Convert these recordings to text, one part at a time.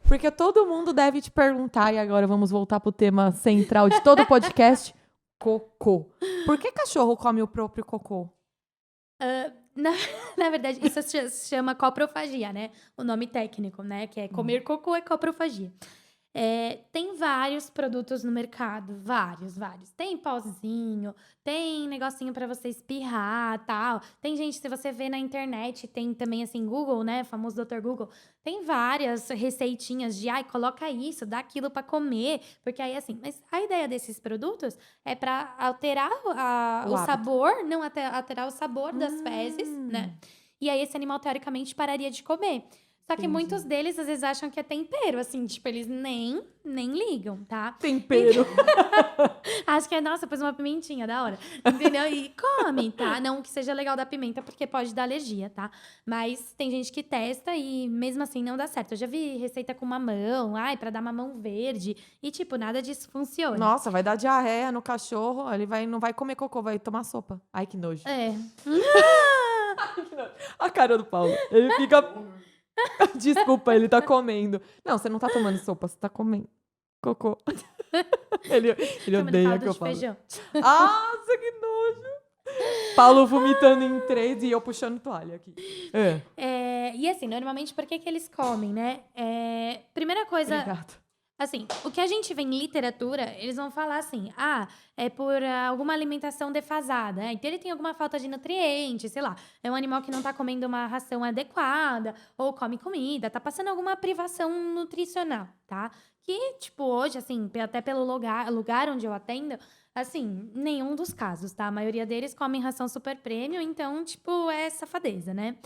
Porque todo mundo deve te perguntar, e agora vamos voltar pro tema central de todo o podcast, cocô. Por que cachorro come o próprio cocô? Na, na verdade, isso se chama coprofagia, né? O nome técnico, né? Que é comer cocô é coprofagia. Tem vários produtos no mercado, vários. Tem pauzinho, tem negocinho pra você espirrar, tal. Tem gente, se você vê na internet, tem também assim, Google, né? Famoso Dr. Google. Tem várias receitinhas de, ai, coloca isso, dá aquilo pra comer. Porque aí, assim, mas a ideia desses produtos é pra alterar O o hábito. sabor, não alterar o sabor das fezes, né? E aí esse animal, teoricamente, pararia de comer. Só que Entendi. muitos deles, às vezes, acham que é tempero, assim. Tipo, eles nem ligam, tá? Tempero. Acho que é, nossa, pôs uma pimentinha, da hora. Entendeu? E come, tá? Não que seja legal da pimenta, porque pode dar alergia, tá? Mas tem gente que testa e, mesmo assim, não dá certo. Eu já vi receita com mamão, ai, pra dar mamão verde. E, tipo, nada disso funciona. Nossa, vai dar diarreia no cachorro, ele não vai comer cocô, vai tomar sopa. Ai, que nojo. É. A cara do Paulo. Ele fica... Desculpa, ele tá comendo. Não, você não tá tomando sopa, você tá comendo cocô. Ele Comendo odeia caldo que eu de falo. feijão. Nossa, que nojo. Paulo vomitando em 3 e eu puxando toalha aqui. E assim, normalmente, por que eles comem, né? Primeira coisa, Obrigada. assim, o que a gente vê em literatura, eles vão falar assim, é por alguma alimentação defasada, né? Então ele tem alguma falta de nutrientes, sei lá, é um animal que não tá comendo uma ração adequada, ou come comida, tá passando alguma privação nutricional, tá? Que, tipo, hoje, assim, até pelo lugar onde eu atendo, assim, nenhum dos casos, tá? A maioria deles comem ração super premium, então, tipo, é safadeza, né?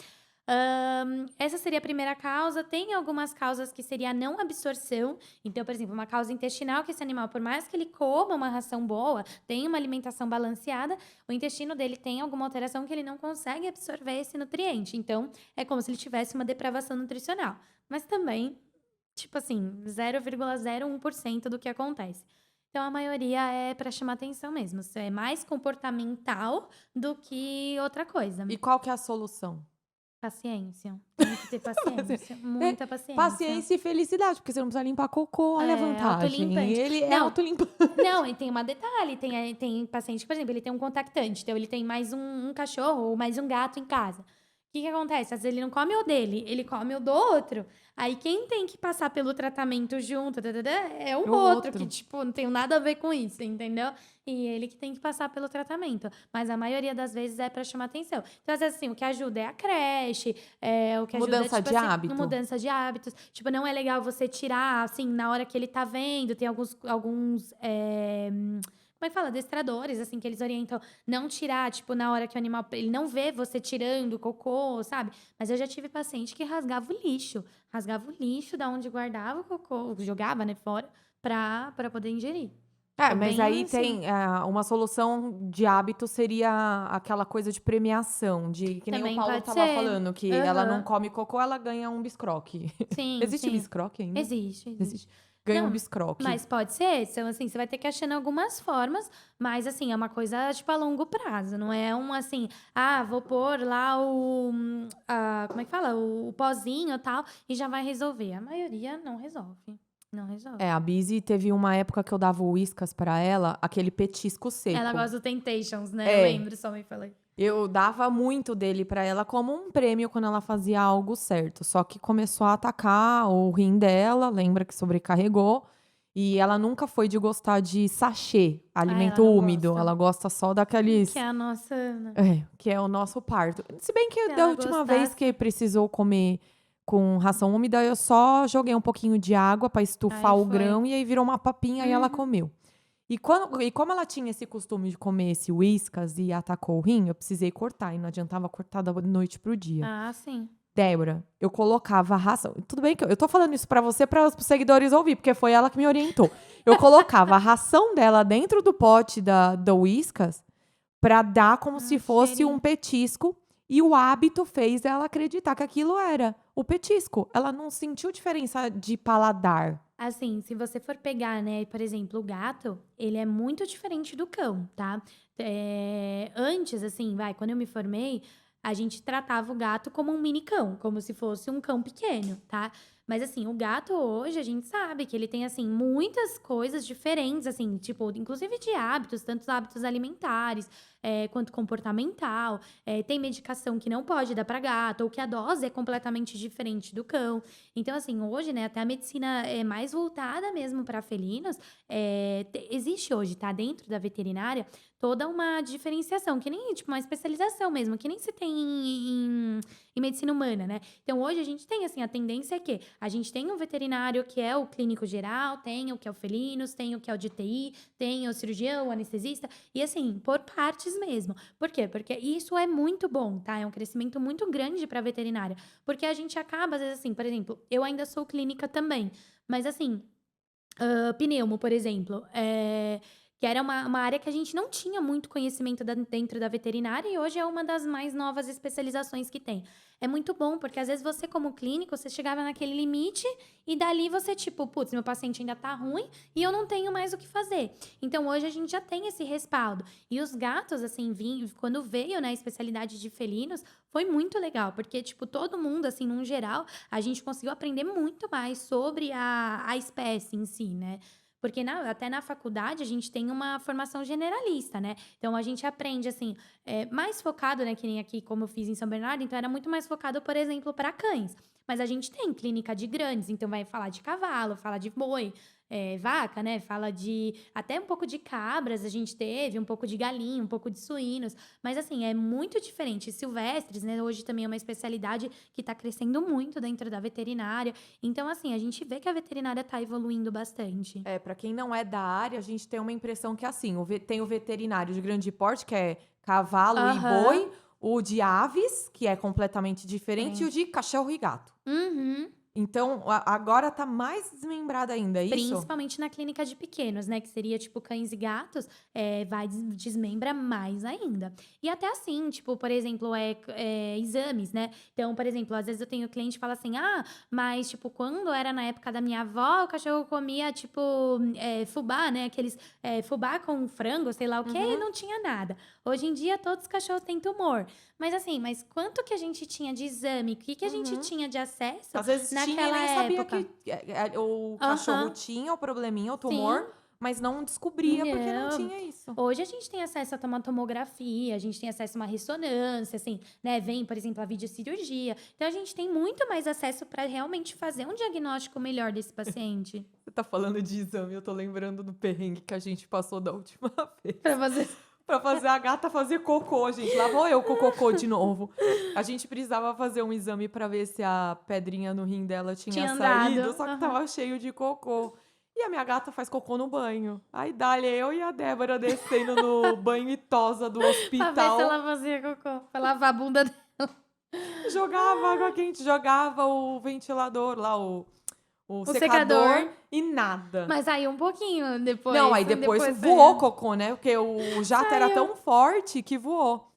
Essa seria a primeira causa. Tem algumas causas que seria a não absorção. Então, por exemplo, uma causa intestinal, que esse animal, por mais que ele coma uma ração boa, tenha uma alimentação balanceada, o intestino dele tem alguma alteração que ele não consegue absorver esse nutriente. Então, é como se ele tivesse uma depravação nutricional. Mas também, tipo assim, 0,01% do que acontece. Então, a maioria é para chamar atenção mesmo. Isso é mais comportamental do que outra coisa. E qual que é a solução? Paciência. Tem que ter paciência. Muita paciência. Paciência e felicidade, porque você não precisa limpar cocô. Olha a vantagem. Autolimpante. Ele é Não, autolimpante. não, e tem uma detalhe. Tem paciente, por exemplo, ele tem um contactante. Então, ele tem mais um cachorro ou mais um gato em casa. O que acontece? Às vezes ele não come o dele, ele come o do outro. Aí quem tem que passar pelo tratamento junto é o O outro, outro. que, tipo, não tem nada a ver com isso, entendeu? E ele que tem que passar pelo tratamento. Mas a maioria das vezes é pra chamar atenção. Então, às vezes, assim, o que ajuda é a creche, o que ajuda Mudança é, tipo de assim, hábito. mudança de hábitos. Tipo, não é legal você tirar, assim, na hora que ele tá vendo. Tem alguns como é que fala? Adestradores, assim, que eles orientam não tirar, tipo, na hora que o animal, ele não vê você tirando o cocô, sabe? Mas eu já tive paciente que rasgava o lixo da onde guardava o cocô, jogava, né, fora, pra poder ingerir. Tipo, Mas bem aí assim. tem uma solução de hábito seria aquela coisa de premiação, de que nem o Também Paulo pode tava ser. falando, que ela não Aham. come cocô, ela ganha um biscroque. Sim, Existe sim. biscroque ainda? Existe. Existe. Ganha um Não, biscroque. mas pode ser. Então, assim, você vai ter que achando algumas formas, mas, assim, é uma coisa, tipo, a longo prazo. Não é assim, vou pôr lá como é que fala? O pozinho e tal, e já vai resolver. A maioria não resolve. Não resolve. A Busy teve uma época que eu dava Whiskas pra ela, aquele petisco seco. Ela gosta do Temptations, né? Eu lembro, só me falei. Eu dava muito dele pra ela como um prêmio quando ela fazia algo certo. Só que começou a atacar o rim dela, lembra que sobrecarregou. E ela nunca foi de gostar de sachê, Ela alimento não úmido. gosta. Ela gosta só Que daqueles. é a nossa Ana. Que é o nosso parto. Se bem que Se da ela última vez gostasse. que precisou comer com ração úmida, eu só joguei um pouquinho de água pra estufar Aí o foi. grão e aí virou uma papinha e ela comeu. E como ela tinha esse costume de comer esse Whiskas e atacou o rim, eu precisei cortar. E não adiantava cortar da noite pro dia. Sim. Débora, eu colocava a ração. Tudo bem que eu tô falando isso pra você, para os seguidores ouvir, porque foi ela que me orientou. Eu colocava a ração dela dentro do pote do Whiskas pra dar como se fosse cheirinho. um petisco. E o hábito fez ela acreditar que aquilo era o petisco. Ela não sentiu diferença de paladar. Assim, se você for pegar, né, por exemplo, o gato, ele é muito diferente do cão, tá? Antes, assim, quando eu me formei, a gente tratava o gato como um mini cão, como se fosse um cão pequeno, tá? Mas, assim, o gato hoje, a gente sabe que ele tem, assim, muitas coisas diferentes, assim, tipo, inclusive de hábitos, tanto hábitos alimentares, quanto comportamental. Tem medicação que não pode dar para gato, ou que a dose é completamente diferente do cão. Então, assim, hoje, né, até a medicina é mais voltada mesmo para felinos. Existe hoje, tá? Dentro da veterinária, toda uma diferenciação, que nem, tipo, uma especialização mesmo, que nem se tem em medicina humana, né? Então, hoje a gente tem, assim, a tendência é que a gente tem um veterinário que é o clínico geral, tem o que é o felinos, tem o que é o de TI, tem o cirurgião, o anestesista, e assim, por partes mesmo. Por quê? Porque isso é muito bom, tá? É um crescimento muito grande para veterinária, porque a gente acaba, às vezes, assim, por exemplo, eu ainda sou clínica também, mas assim, pneumo, por exemplo, que era uma área que a gente não tinha muito conhecimento dentro da veterinária e hoje é uma das mais novas especializações que tem. É muito bom, porque às vezes você, como clínico, você chegava naquele limite e dali você, tipo, putz, meu paciente ainda tá ruim e eu não tenho mais o que fazer. Então hoje a gente já tem esse respaldo. E os gatos, assim, quando veio, né, a especialidade de felinos, foi muito legal, porque, tipo, todo mundo, assim, num geral, a gente conseguiu aprender muito mais sobre a espécie em si, né? Porque até na faculdade a gente tem uma formação generalista, né? Então a gente aprende, assim, mais focado, né? Que nem aqui, como eu fiz em São Bernardo, então era muito mais focado, por exemplo, para cães. Mas a gente tem clínica de grandes, então vai falar de cavalo, fala de boi, vaca, né? Fala de até um pouco de cabras, a gente teve, um pouco de galinha, um pouco de suínos. Mas assim, é muito diferente. Silvestres, né? Hoje também é uma especialidade que está crescendo muito dentro da veterinária. Então, assim, a gente vê que a veterinária está evoluindo bastante. Para quem não é da área, a gente tem uma impressão que, assim, tem o veterinário de grande porte, que é cavalo e Aham. boi, o de aves, que é completamente diferente, e o Diferente. de cachorro e gato. Uhum. Então, agora tá mais desmembrada ainda, é isso? Principalmente na clínica de pequenos, né, que seria tipo cães e gatos, vai desmembra mais ainda. E até assim, tipo, por exemplo, exames, né. Então, por exemplo, às vezes eu tenho cliente que fala assim: "Ah, mas tipo, quando era na época da minha avó, o cachorro comia tipo, fubá, né, aqueles, fubá com frango, sei lá o quê, e Uhum, não tinha nada. Hoje em dia todos os cachorros têm tumor". Mas assim, mas quanto que a gente tinha de exame, o que que a gente uhum. tinha de acesso Às vezes tinha e naquela nem sabia época? que o cachorro Aham, tinha o probleminha, o sim. tumor, mas não descobria porque não Não. tinha isso. Hoje a gente tem acesso a uma tomografia, a gente tem acesso a uma ressonância, assim, né? Vem, por exemplo, a videocirurgia. Então a gente tem muito mais acesso para realmente fazer um diagnóstico melhor desse paciente. Você tá falando de exame, eu tô lembrando do perrengue que a gente passou da última Pra vez. fazer. Pra fazer a gata fazer cocô, gente. Lá vou eu com o cocô de novo. A gente precisava fazer um exame pra ver se a pedrinha no rim dela tinha Tinha saído, andado. só que Aham. tava cheio de cocô. E a minha gata faz cocô no banho. Aí dali eu e a Débora descendo no banho e tosa do Pra ver se ela hospital. fazia cocô. Pra lavar a bunda dela. Jogava água quente, jogava o ventilador lá, o O secador secador. e nada. Mas aí um pouquinho Não, depois. aí depois Depois voou saiu. cocô, né? Porque o jato era Saiu. tão forte que voou.